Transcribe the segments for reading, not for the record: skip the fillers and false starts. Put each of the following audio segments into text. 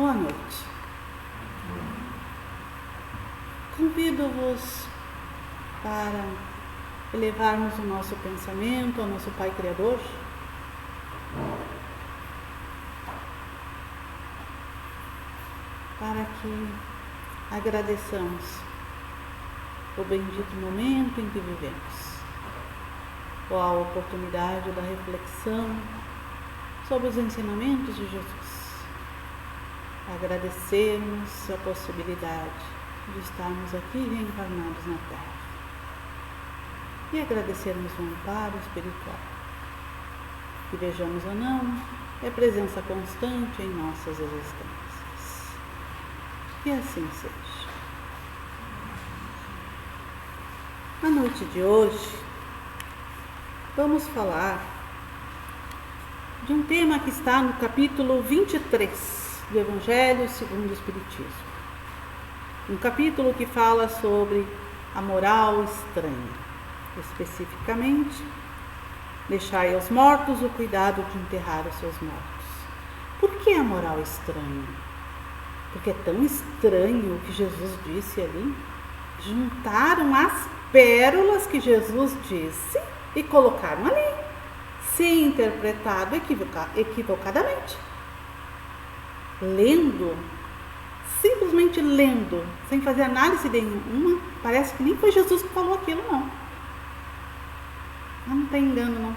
Boa noite. Convido-vos para elevarmos o nosso pensamento ao nosso Pai Criador, para que agradeçamos o bendito momento em que vivemos, ou a oportunidade da reflexão sobre os ensinamentos de Jesus. Agradecermos a possibilidade de estarmos aqui reencarnados na Terra e agradecermos o amparo espiritual, que vejamos ou não, é presença constante em nossas existências. Que assim seja. Na noite de hoje, vamos falar de um tema que está no capítulo 23 do Evangelho segundo o Espiritismo. Um capítulo que fala sobre a moral estranha. Especificamente, deixai aos mortos o cuidado de enterrar os seus mortos. Por que a moral estranha? Porque é tão estranho o que Jesus disse ali. Juntaram as pérolas que Jesus disse e colocaram ali, se interpretado equivocadamente. Simplesmente lendo, sem fazer análise nenhuma, parece que nem foi Jesus que falou aquilo, não. Não tem engano, não.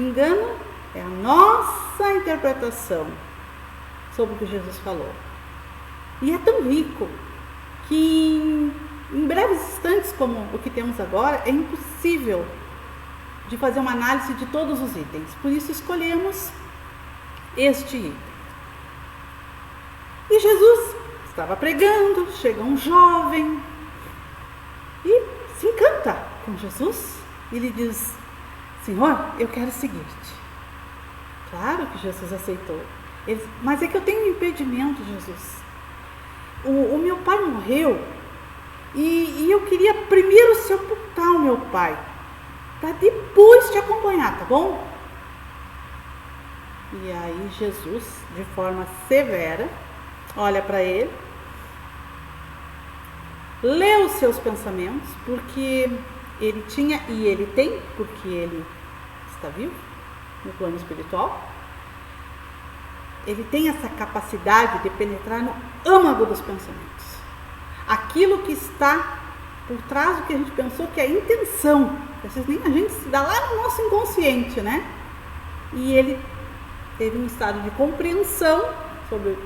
Engano é a nossa interpretação sobre o que Jesus falou. E é tão rico que em breves instantes, como o que temos agora, é impossível de fazer uma análise de todos os itens. Por isso escolhemos este item. E Jesus estava pregando, chega um jovem e se encanta com Jesus. E lhe diz: Senhor, eu quero seguir-te. Claro que Jesus aceitou. Mas é que eu tenho um impedimento, Jesus. O meu pai morreu e eu queria primeiro sepultar o meu pai, para depois te acompanhar, tá bom? E aí Jesus, de forma severa, olha para ele, lê os seus pensamentos, porque ele tinha e ele tem, porque ele está vivo no plano espiritual. Ele tem essa capacidade de penetrar no âmago dos pensamentos. Aquilo que está por trás do que a gente pensou que é a intenção. Às vezes nem a gente se dá lá no nosso inconsciente, né? E ele teve um estado de compreensão sobre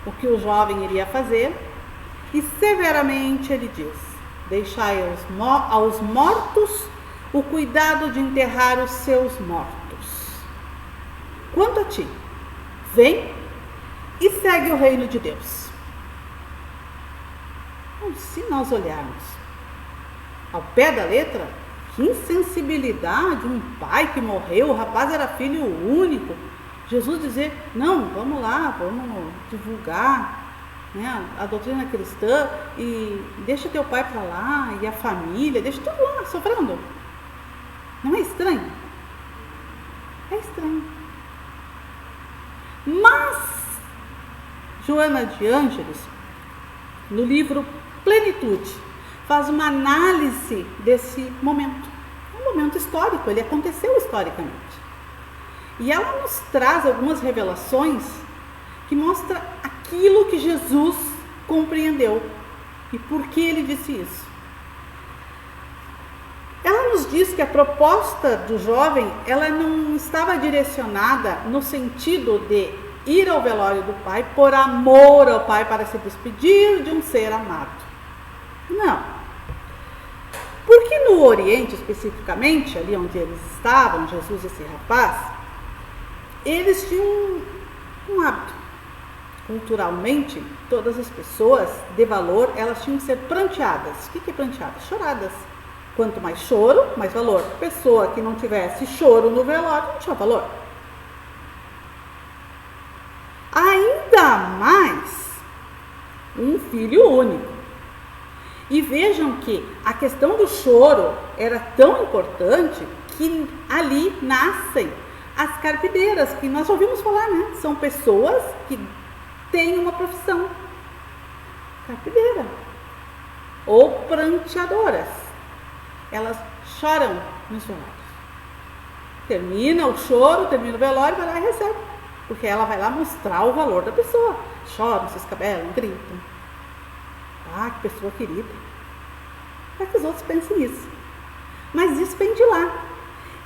o que o jovem iria fazer. E severamente ele diz: deixai aos mortos o cuidado de enterrar os seus mortos. Quanto a ti, vem e segue o reino de Deus. Então, se nós olharmos ao pé da letra, que insensibilidade, um pai que morreu, o rapaz era filho único. Jesus dizer: não, vamos lá, vamos divulgar, né, a doutrina cristã e deixa teu pai para lá e a família, deixa tudo lá sofrendo. Não é estranho? É estranho. Mas Joana de Ângeles, no livro Plenitude, faz uma análise desse momento. Um momento histórico, ele aconteceu historicamente. E ela nos traz algumas revelações que mostram aquilo que Jesus compreendeu e por que ele disse isso. Ela nos diz que a proposta do jovem, ela não estava direcionada no sentido de ir ao velório do pai por amor ao pai, para se despedir de um ser amado. Não. Porque no Oriente, especificamente, ali onde eles estavam, Jesus e esse rapaz, eles tinham um hábito. Culturalmente, todas as pessoas de valor, elas tinham que ser pranteadas. O que é pranteadas? Choradas. Quanto mais choro, mais valor. Pessoa que não tivesse choro no velório, não tinha valor. Ainda mais um filho único. E vejam que a questão do choro era tão importante que ali nascem as carpideiras, que nós já ouvimos falar, né? São pessoas que têm uma profissão. Carpideira. Ou pranteadoras. Elas choram nos velórios. Termina o choro, termina o velório, vai lá e recebe. Porque ela vai lá mostrar o valor da pessoa. Choram, se escabelam, gritam. Ah, que pessoa querida. Para que os outros pensem nisso. Mas isso vem de lá.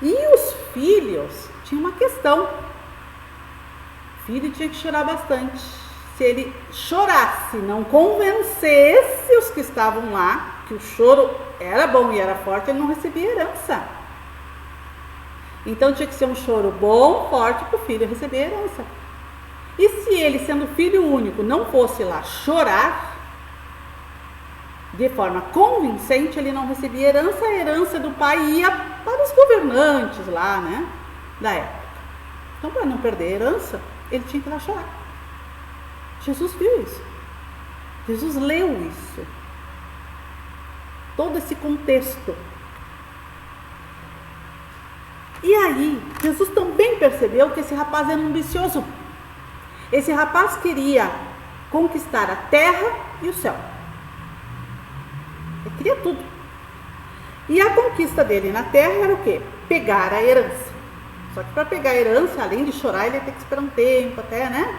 E os filhos tinham uma questão. O filho tinha que chorar bastante. Se ele chorasse, não convencesse os que estavam lá, que o choro era bom e era forte, ele não recebia herança. Então tinha que ser um choro bom, forte, para o filho receber herança. E se ele, sendo filho único, não fosse lá chorar de forma convincente, ele não recebia herança. A herança do pai ia para os governantes lá, né, da época. Então, para não perder a herança, ele tinha que ir lá chorar. Jesus viu isso. Jesus leu isso. Todo esse contexto. E aí, Jesus também percebeu que esse rapaz era ambicioso. Esse rapaz queria conquistar a terra e o céu. Ele queria tudo. E a conquista dele na terra era o quê? Pegar a herança. Só que para pegar a herança, além de chorar, ele ia ter que esperar um tempo até, né,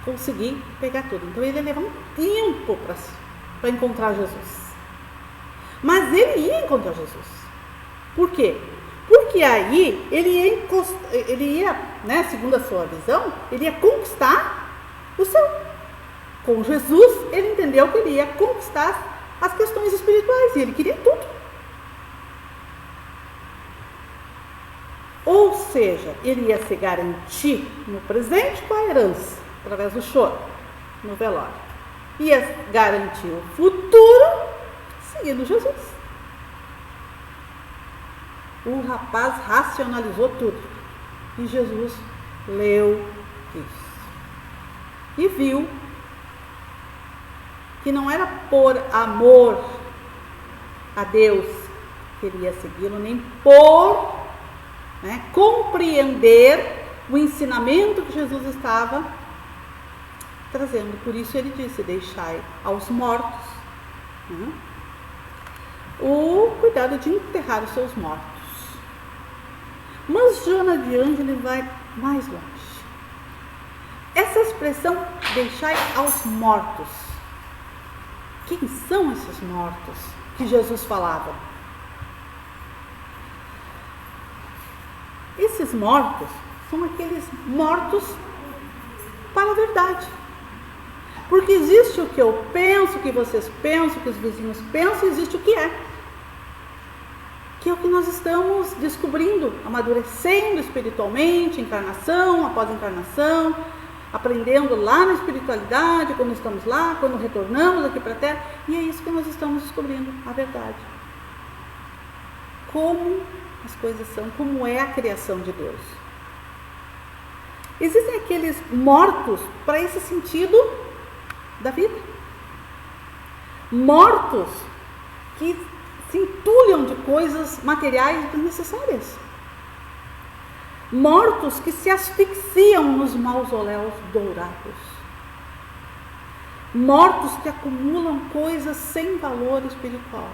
conseguir pegar tudo. Então ele ia levar um tempo para encontrar Jesus. Mas ele ia encontrar Jesus. Por quê? Porque aí ele ia, né, segundo a sua visão, ele ia conquistar o céu. Com Jesus, ele entendeu que ele ia conquistar as questões espirituais e ele queria tudo. Ou seja, ele ia se garantir no presente com a herança, através do choro, no velório. Ia garantir o futuro seguindo Jesus. O rapaz racionalizou tudo. E Jesus leu isso. E viu que não era por amor a Deus que ele ia segui-lo, nem por, né, compreender o ensinamento que Jesus estava trazendo. Por isso ele disse: deixai aos mortos, né, o cuidado de enterrar os seus mortos. Mas Joana de Ângeles vai mais longe. Essa expressão, deixai aos mortos, quem são esses mortos que Jesus falava? Esses mortos são aqueles mortos para a verdade. Porque existe o que eu penso, o que vocês pensam, o que os vizinhos pensam, existe o que é. Que é o que nós estamos descobrindo, amadurecendo espiritualmente, encarnação após encarnação, aprendendo lá na espiritualidade, quando estamos lá, quando retornamos aqui para a Terra, e é isso que nós estamos descobrindo, a verdade. Como as coisas são, como é a criação de Deus. Existem aqueles mortos para esse sentido da vida. Mortos que se entulham de coisas materiais desnecessárias. Mortos que se asfixiam nos mausoléus dourados. Mortos que acumulam coisas sem valor espiritual.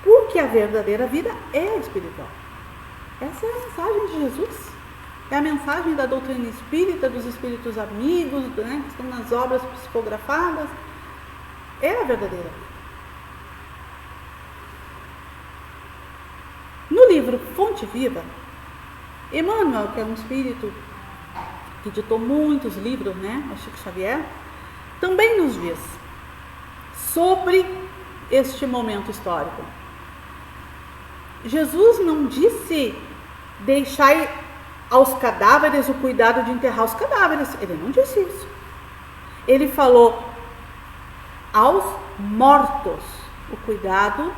Porque a verdadeira vida é espiritual. Essa é a mensagem de Jesus. É a mensagem da doutrina espírita, dos espíritos amigos, né, que estão nas obras psicografadas. É a verdadeira vida. No livro Fonte Viva, Emmanuel, que é um espírito que ditou muitos livros, né, o Chico Xavier, também nos diz sobre este momento histórico. Jesus não disse: deixai aos cadáveres o cuidado de enterrar os cadáveres. Ele não disse isso. Ele falou aos mortos o cuidado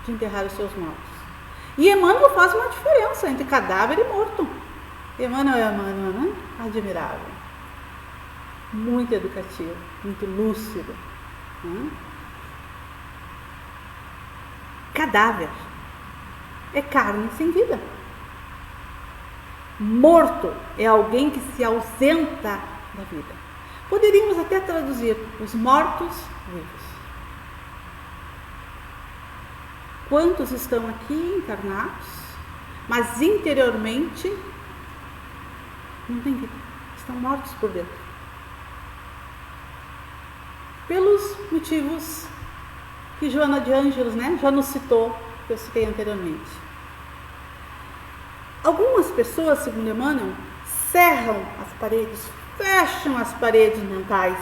de enterrar os seus mortos. E Emmanuel faz uma diferença entre cadáver e morto. Emmanuel, né? Admirável. Muito educativo, muito lúcido. Cadáver é carne sem vida. Morto é alguém que se ausenta da vida. Poderíamos até traduzir os mortos-vivos. Quantos estão aqui encarnados, mas interiormente não tem vida, estão mortos por dentro. Pelos motivos que Joana de Ângelos, já nos citou, que eu citei anteriormente. Algumas pessoas, segundo Emmanuel, cerram as paredes, fecham as paredes mentais,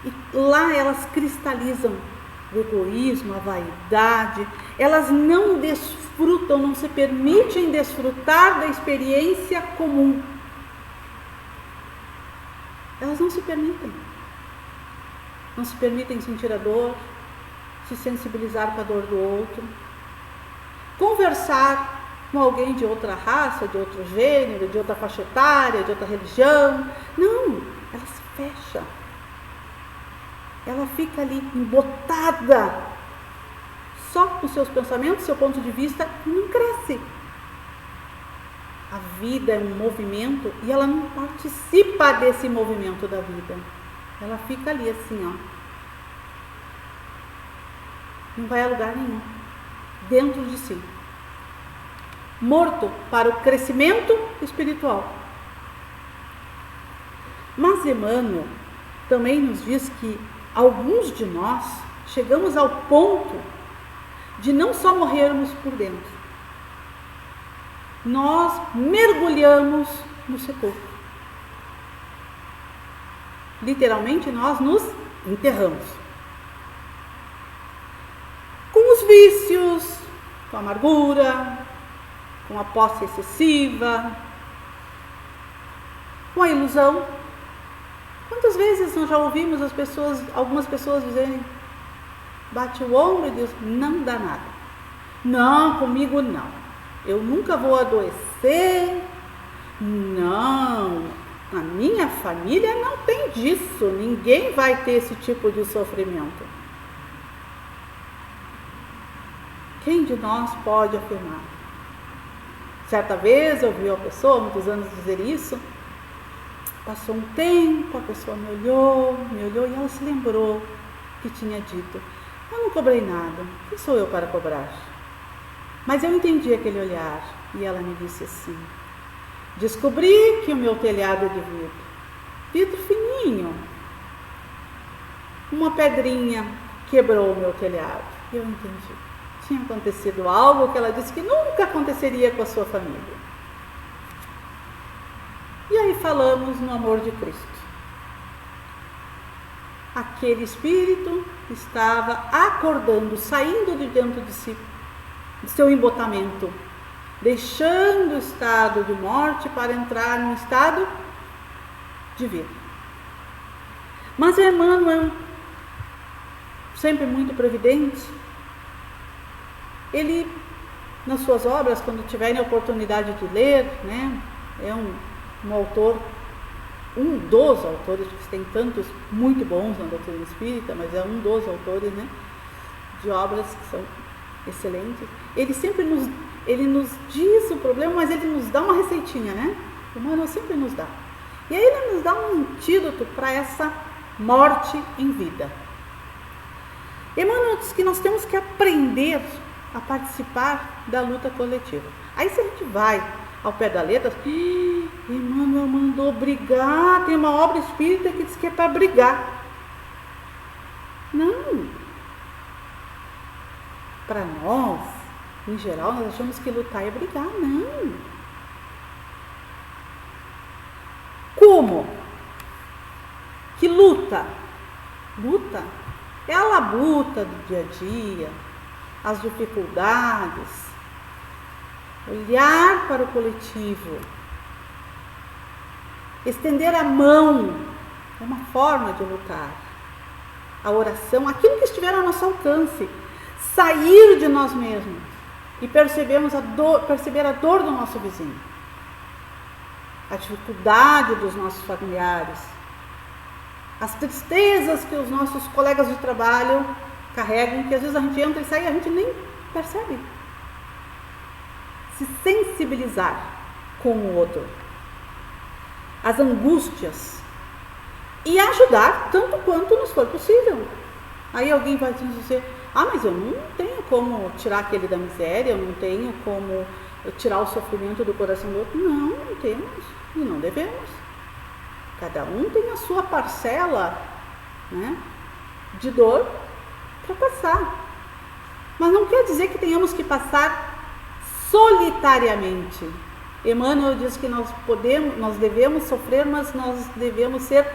E lá elas cristalizam o egoísmo, a vaidade, elas não desfrutam, não se permitem desfrutar da experiência comum. Elas não se permitem. Não se permitem sentir a dor, se sensibilizar com a dor do outro, conversar com alguém de outra raça, de outro gênero, de outra faixa etária, de outra religião. Não, ela se fecha. Ela fica ali embotada só com seus pensamentos, seu ponto de vista, e não cresce. A vida é um movimento e ela não participa desse movimento da vida. Ela fica ali assim, não vai a lugar nenhum, dentro de si. Morto para o crescimento espiritual. Mas Emmanuel também nos diz que alguns de nós chegamos ao ponto de não só morrermos por dentro, nós mergulhamos no sepulcro. Literalmente, nós nos enterramos. Com os vícios, com a amargura, com a posse excessiva, com a ilusão. Quantas vezes nós já ouvimos algumas pessoas dizerem, bate o ombro e diz, não dá nada. Não, comigo não. Eu nunca vou adoecer. Não, a minha família não tem disso. Ninguém vai ter esse tipo de sofrimento. Quem de nós pode afirmar? Certa vez eu ouvi uma pessoa, muitos anos, dizer isso. Passou um tempo, a pessoa me olhou e ela se lembrou que tinha dito, eu não cobrei nada, quem sou eu para cobrar? Mas eu entendi aquele olhar e ela me disse assim, descobri que o meu telhado é de vidro fininho, uma pedrinha quebrou o meu telhado. E eu entendi, tinha acontecido algo que ela disse que nunca aconteceria com a sua família. E aí falamos no amor de Cristo. Aquele espírito estava acordando, saindo de dentro de si, de seu embotamento, deixando o estado de morte para entrar no estado de vida. Mas Emmanuel, sempre muito previdente, ele, nas suas obras, quando tiverem a oportunidade de ler, é um autor, um dos autores, porque tem tantos muito bons na doutrina espírita, mas é um dos autores, de obras que são excelentes. Ele nos diz o problema, mas ele nos dá uma receitinha, O Emmanuel sempre nos dá. E aí ele nos dá um antídoto para essa morte em vida. Emmanuel diz que nós temos que aprender a participar da luta coletiva. Aí se a gente vai ao pé da letra, Emmanuel mandou brigar, tem uma obra espírita que diz que é para brigar. Não. Para nós, em geral, nós achamos que lutar é brigar. Não. Como? Que luta? Luta é a labuta do dia a dia, as dificuldades, olhar para o coletivo, estender a mão, é uma forma de lutar. A oração, aquilo que estiver ao nosso alcance, sair de nós mesmos e perceber a dor do nosso vizinho, a dificuldade dos nossos familiares, as tristezas que os nossos colegas de trabalho carregam, que às vezes a gente entra e sai e a gente nem percebe. Se sensibilizar com o outro, as angústias, e ajudar tanto quanto nos for possível. Aí alguém vai dizer, mas eu não tenho como tirar aquele da miséria, eu não tenho como tirar o sofrimento do coração do outro. Não temos e não devemos. Cada um tem a sua parcela, né, de dor para passar. Mas não quer dizer que tenhamos que passar solitariamente. Emmanuel diz que nós devemos sofrer, mas nós devemos ser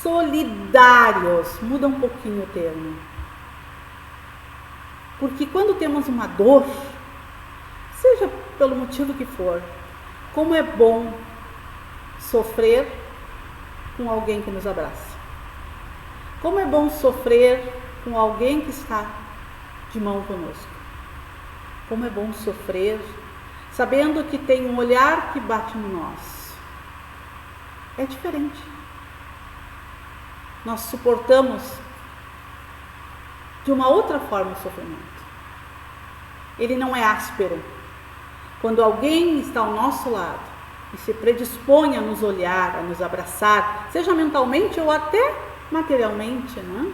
solidários. Muda um pouquinho o termo. Porque quando temos uma dor, seja pelo motivo que for, como é bom sofrer com alguém que nos abraça. Como é bom sofrer com alguém que está de mão conosco. Como é bom sofrer sabendo que tem um olhar que bate em nós. É diferente. Nós suportamos de uma outra forma o sofrimento. Ele não é áspero. Quando alguém está ao nosso lado e se predispõe a nos olhar, a nos abraçar, seja mentalmente ou até materialmente, né?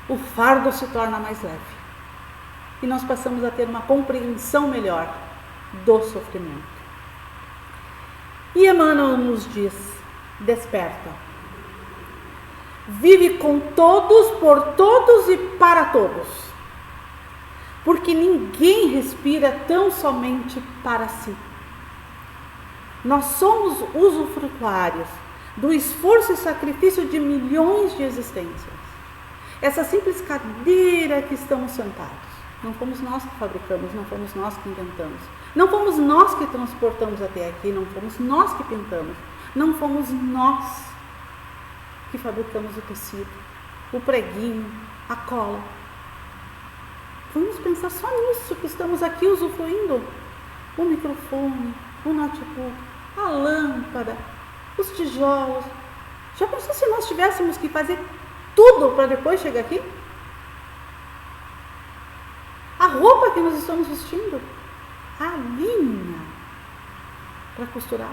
O fardo se torna mais leve. E nós passamos a ter uma compreensão melhor do sofrimento. E Emmanuel nos diz, desperta. Vive com todos, por todos e para todos. Porque ninguém respira tão somente para si. Nós somos usufrutuários do esforço e sacrifício de milhões de existências. Essa simples cadeira que estamos sentados, não fomos nós que fabricamos, não fomos nós que inventamos, não fomos nós que transportamos até aqui, não fomos nós que pintamos, não fomos nós que fabricamos o tecido, o preguinho, a cola. Vamos pensar só nisso que estamos aqui usufruindo. O microfone, o notebook, a lâmpada, os tijolos. Já pensou se nós tivéssemos que fazer tudo para depois chegar aqui? A roupa que nós estamos vestindo, a linha para costurar.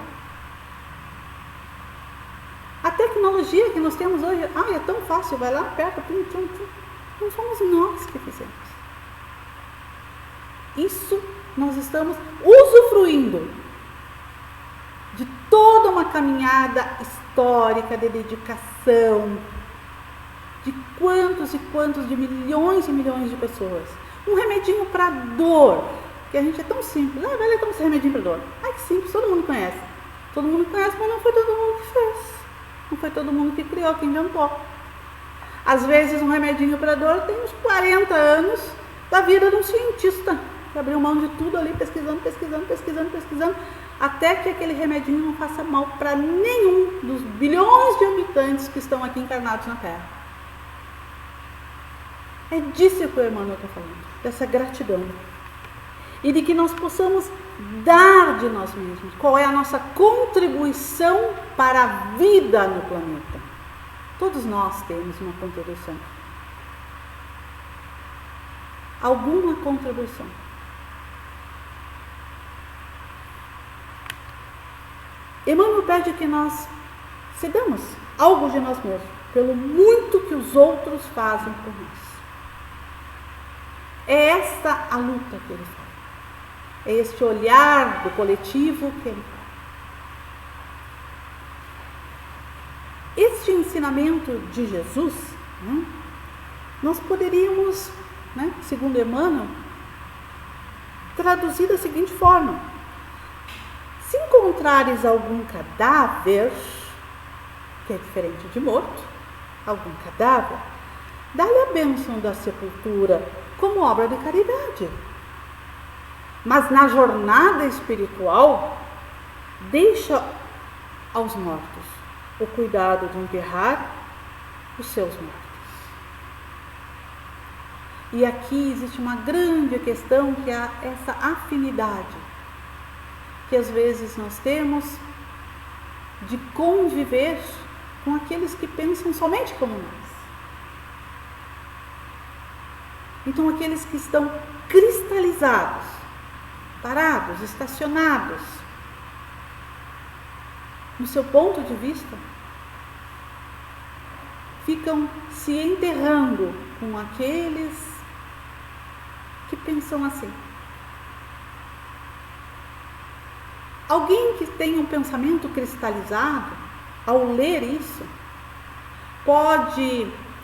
A tecnologia que nós temos hoje, é tão fácil, vai lá, aperta, pum, pum, pum. Não fomos nós que fizemos. Isso nós estamos usufruindo de toda uma caminhada histórica de dedicação de quantos e quantos de milhões e milhões de pessoas. Um remedinho para dor, que a gente é tão simples. Vai ler esse remedinho para dor. Que simples, todo mundo conhece. Todo mundo conhece, mas não foi todo mundo que fez. Não foi todo mundo que criou, que inventou. Às vezes um remedinho para dor tem uns 40 anos da vida de um cientista, que abriu mão de tudo ali, pesquisando, até que aquele remedinho não faça mal para nenhum dos bilhões de habitantes que estão aqui encarnados na Terra. É disso que o Emmanuel está falando, dessa gratidão. E de que nós possamos dar de nós mesmos. Qual é a nossa contribuição para a vida no planeta? Todos nós temos uma contribuição. Alguma contribuição. Emmanuel pede que nós cedamos algo de nós mesmos, pelo muito que os outros fazem por nós. É esta a luta que ele faz. É este olhar do coletivo que ele faz. Este ensinamento de Jesus, nós poderíamos, segundo Emmanuel, traduzir da seguinte forma: se encontrares algum cadáver, que é diferente de morto, algum cadáver, dá-lhe a bênção da sepultura como obra de caridade. Mas na jornada espiritual, deixa aos mortos o cuidado de enterrar os seus mortos. E aqui existe uma grande questão, que é essa afinidade que às vezes nós temos de conviver com aqueles que pensam somente como nós. Então, aqueles que estão cristalizados, parados, estacionados no seu ponto de vista, ficam se enterrando com aqueles que pensam assim. Alguém que tem um pensamento cristalizado, ao ler isso,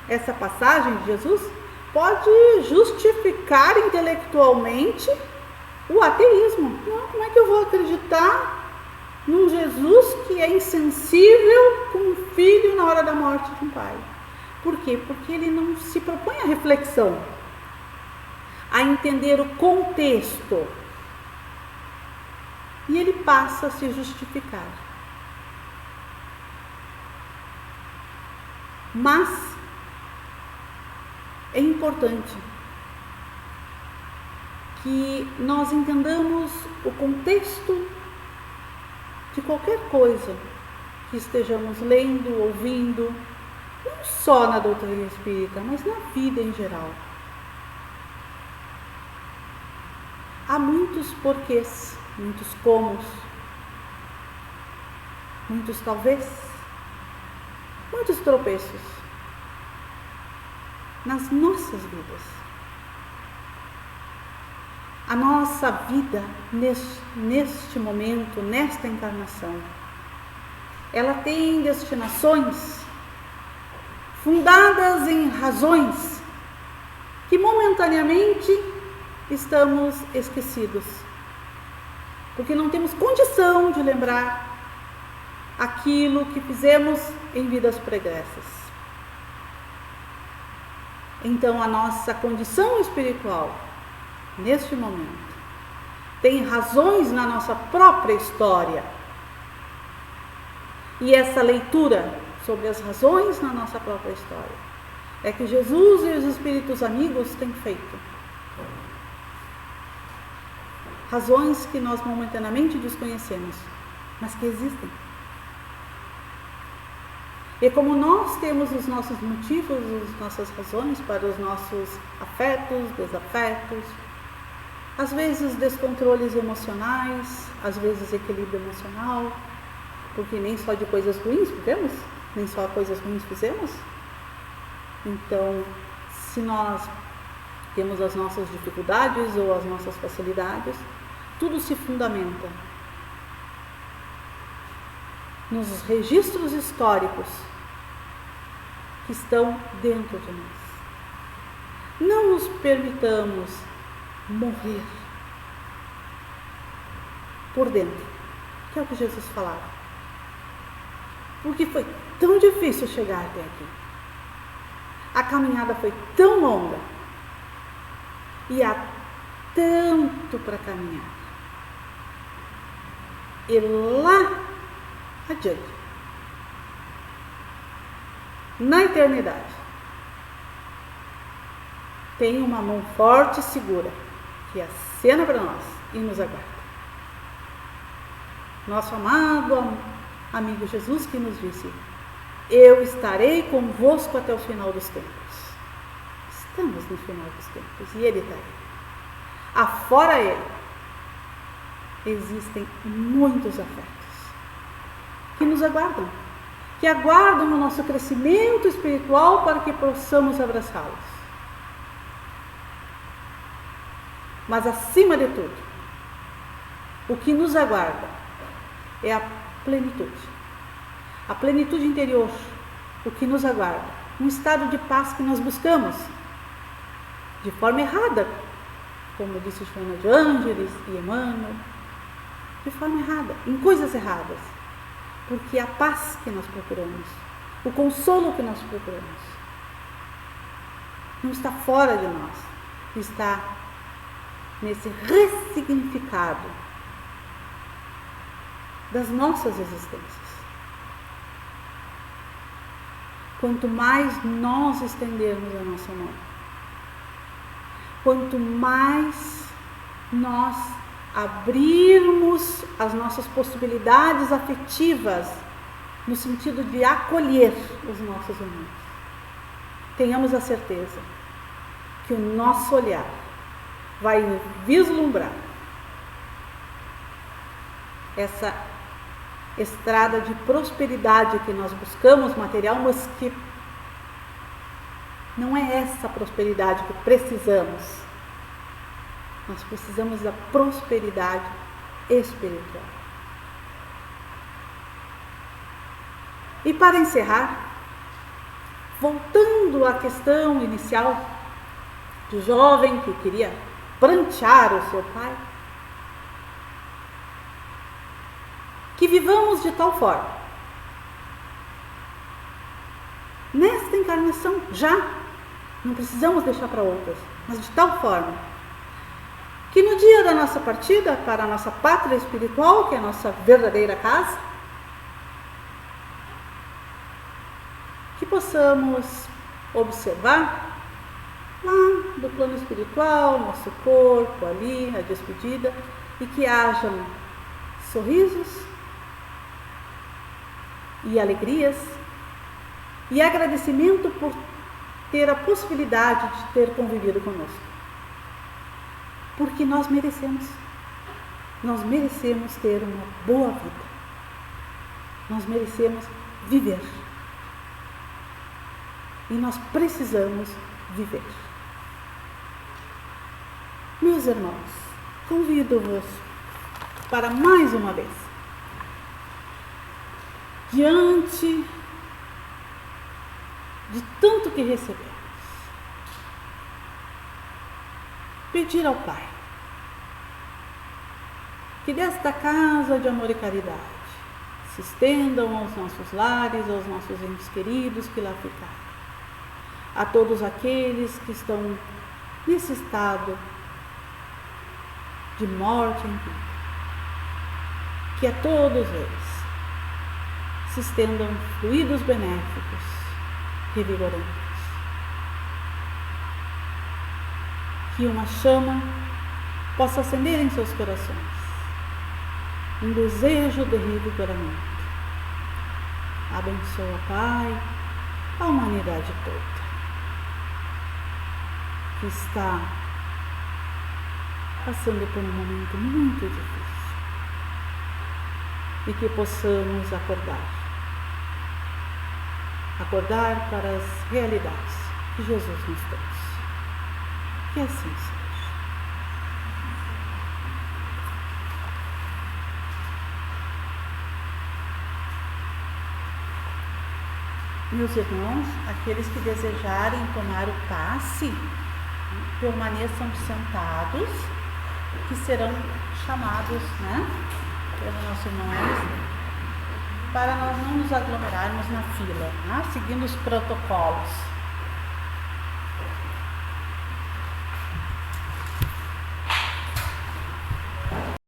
essa passagem de Jesus, pode justificar intelectualmente o ateísmo. Não, como é que eu vou acreditar num Jesus que é insensível com um filho na hora da morte de um pai? Por quê? Porque ele não se propõe a reflexão, a entender o contexto. E ele passa a se justificar. Mas é importante que nós entendamos o contexto de qualquer coisa que estejamos lendo, ouvindo, não só na doutrina espírita, mas na vida em geral. Há muitos porquês, muitos comos, muitos talvez, muitos tropeços nas nossas vidas. A nossa vida neste momento, nesta encarnação, ela tem destinações fundadas em razões que momentaneamente estamos esquecidos, porque não temos condição de lembrar aquilo que fizemos em vidas pregressas. Então, a nossa condição espiritual, neste momento, tem razões na nossa própria história. E essa leitura sobre as razões na nossa própria história é que Jesus e os Espíritos amigos têm feito. Razões que nós momentaneamente desconhecemos, mas que existem. E como nós temos os nossos motivos, as nossas razões para os nossos afetos, desafetos, às vezes descontroles emocionais, às vezes equilíbrio emocional, porque nem só de coisas ruins vivemos, nem só coisas ruins fizemos. Então, se nós temos as nossas dificuldades ou as nossas facilidades, tudo se fundamenta nos registros históricos que estão dentro de nós. Não nos permitamos morrer por dentro, que é o que Jesus falava. Porque foi tão difícil chegar até aqui. A caminhada foi tão longa e há tanto para caminhar. E lá adiante, na eternidade, tem uma mão forte e segura que acena para nós e nos aguarda. Nosso amado amigo Jesus, que nos disse: eu estarei convosco até o final dos tempos. Estamos no final dos tempos e Ele está aí. Afora Ele, existem muitos afetos que nos aguardam, que aguardam o nosso crescimento espiritual para que possamos abraçá-los. Mas acima de tudo, o que nos aguarda é a plenitude interior, o que nos aguarda, um estado de paz que nós buscamos de forma errada, como disse Joana de Ângeles e Emmanuel, de forma errada, em coisas erradas, porque a paz que nós procuramos, o consolo que nós procuramos, não está fora de nós, está nesse ressignificado das nossas existências. Quanto mais nós estendermos a nossa mão, quanto mais nós abrirmos as nossas possibilidades afetivas no sentido de acolher os nossos irmãos, tenhamos a certeza que o nosso olhar vai vislumbrar essa estrada de prosperidade que nós buscamos material, mas que não é essa prosperidade que precisamos. Nós precisamos da prosperidade espiritual. E para encerrar, voltando à questão inicial do jovem que queria prantear o seu pai, que vivamos de tal forma, nesta encarnação já, não precisamos deixar para outras, mas de tal forma, que no dia da nossa partida para a nossa pátria espiritual, que é a nossa verdadeira casa, que possamos observar lá do plano espiritual, nosso corpo ali, a despedida, e que hajam sorrisos e alegrias e agradecimento por ter a possibilidade de ter convivido conosco. Porque nós merecemos ter uma boa vida, nós merecemos viver. E nós precisamos viver. Meus irmãos, convido-vos para mais uma vez, diante de tanto que recebemos, pedir ao Pai que desta casa de amor e caridade se estendam aos nossos lares, aos nossos entes queridos que lá ficaram, a todos aqueles que estão nesse estado de morte em vida, que a todos eles se estendam fluidos benéficos, revigorantes, que uma chama possa acender em seus corações um desejo de revigoramento. Abençoa, Pai, a humanidade toda que está passando por um momento muito difícil e que possamos acordar para as realidades que Jesus nos trouxe. Que assim seja. Meus irmãos, aqueles que desejarem tomar o passe, permaneçam sentados, que serão chamados, pelo nosso irmão Ernest, para nós não nos aglomerarmos na fila, seguindo os protocolos.